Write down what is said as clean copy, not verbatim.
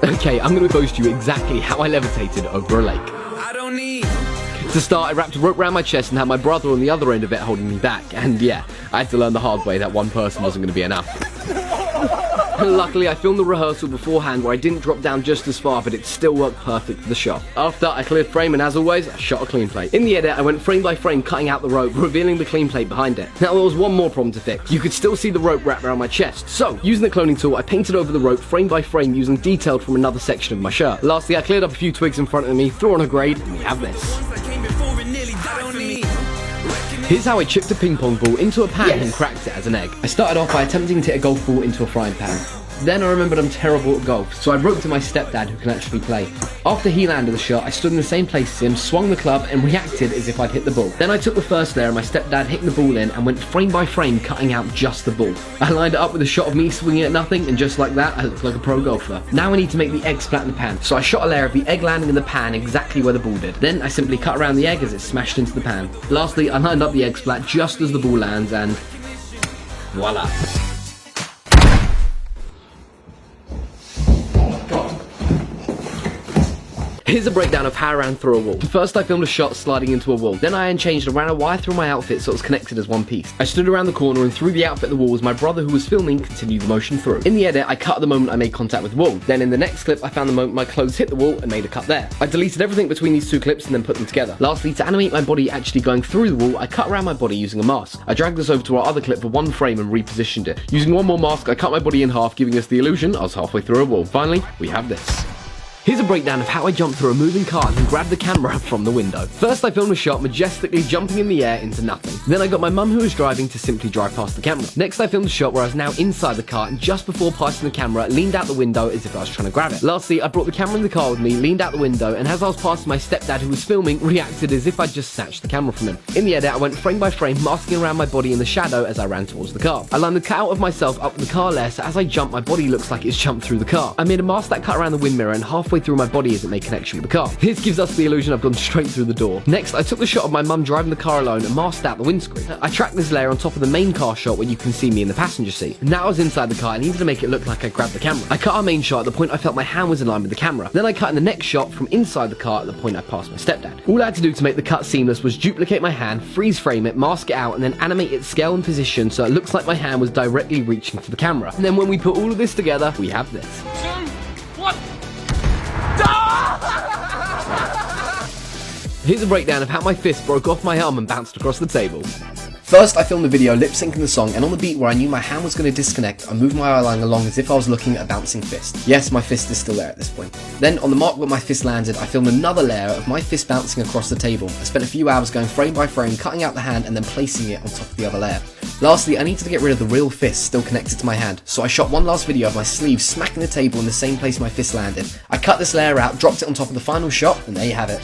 Okay, I'm going to post you exactly how I levitated over a lake. To start, I wrapped a rope around my chest and had my brother on the other end of it holding me back. And yeah, I had to learn the hard way that one person wasn't going to be enough. Luckily, I filmed the rehearsal beforehand where I didn't drop down just as far, but it still worked perfect for the shot. After, I cleared frame and as always, I shot a clean plate. In the edit, I went frame by frame cutting out the rope, revealing the clean plate behind it. Now, there was one more problem to fix. You could still see the rope wrapped around my chest. So, using the cloning tool, I painted over the rope frame by frame using detailed from another section of my shirt. Lastly, I cleared up a few twigs in front of me, threw on a grade, and we have this. Here's how I chipped a ping pong ball into a pan and cracked it as an egg. I started off by attempting to hit a golf ball into a frying pan. Then I remembered I'm terrible at golf, so I roped to my stepdad who can actually play. After he landed the shot, I stood in the same place as him, swung the club, and reacted as if I'd hit the ball. Then I took the first layer of my stepdad hitting the ball in and went frame by frame cutting out just the ball. I lined it up with a shot of me swinging at nothing, and just like that, I looked like a pro golfer. Now I need to make the egg splat in the pan, so I shot a layer of the egg landing in the pan exactly where the ball did. Then I simply cut around the egg as it smashed into the pan. Lastly, I lined up the egg splat just as the ball lands and voila. Here's a breakdown of how I ran through a wall. First I filmed a shot sliding into a wall. Then I unchanged and ran a wire through my outfit so it was connected as one piece. I stood around the corner and threw the outfit at the wall as my brother who was filming continued the motion through. In the edit, I cut the moment I made contact with the wall. Then in the next clip, I found the moment my clothes hit the wall and made a cut there. I deleted everything between these two clips and then put them together. Lastly, to animate my body actually going through the wall, I cut around my body using a mask. I dragged this over to our other clip for one frame and repositioned it. Using one more mask, I cut my body in half, giving us the illusion I was halfway through a wall. Finally, we have this. Here's a breakdown of how I jumped through a moving car and grabbed the camera from the window. First I filmed a shot majestically jumping in the air into nothing. Then I got my mum who was driving to simply drive past the camera. Next I filmed a shot where I was now inside the car and just before passing the camera leaned out the window as if I was trying to grab it. Lastly, I brought the camera in the car with me, leaned out the window, and as I was passing my stepdad who was filming, reacted as if I'd just snatched the camera from him. In the edit I went frame by frame masking around my body in the shadow as I ran towards the car. I lined the cutout of myself up with the car layer so as I jump my body looks like it's jumped through the car. I made a mask that cut around the wind mirror and halfway through my body as it made connection with the car. This gives us the illusion I've gone straight through the door. Next, I took the shot of my mum driving the car alone and masked out the windscreen. I tracked this layer on top of the main car shot where you can see me in the passenger seat. Now I was inside the car, I needed to make it look like I grabbed the camera. I cut our main shot at the point I felt my hand was in line with the camera. Then I cut in the next shot from inside the car at the point I passed my stepdad. All I had to do to make the cut seamless was duplicate my hand, freeze frame it, mask it out, and then animate its scale and position so it looks like my hand was directly reaching for the camera. And then when we put all of this together, we have this. 2, 1. Here's a breakdown of how my fist broke off my arm and bounced across the table. First, I filmed the video lip-syncing the song, and on the beat where I knew my hand was going to disconnect, I moved my eye line along as if I was looking at a bouncing fist. Yes, my fist is still there at this point. Then, on the mark where my fist landed, I filmed another layer of my fist bouncing across the table. I spent a few hours going frame by frame, cutting out the hand and then placing it on top of the other layer. Lastly, I needed to get rid of the real fist still connected to my hand, so I shot one last video of my sleeve smacking the table in the same place my fist landed. I cut this layer out, dropped it on top of the final shot, and there you have it.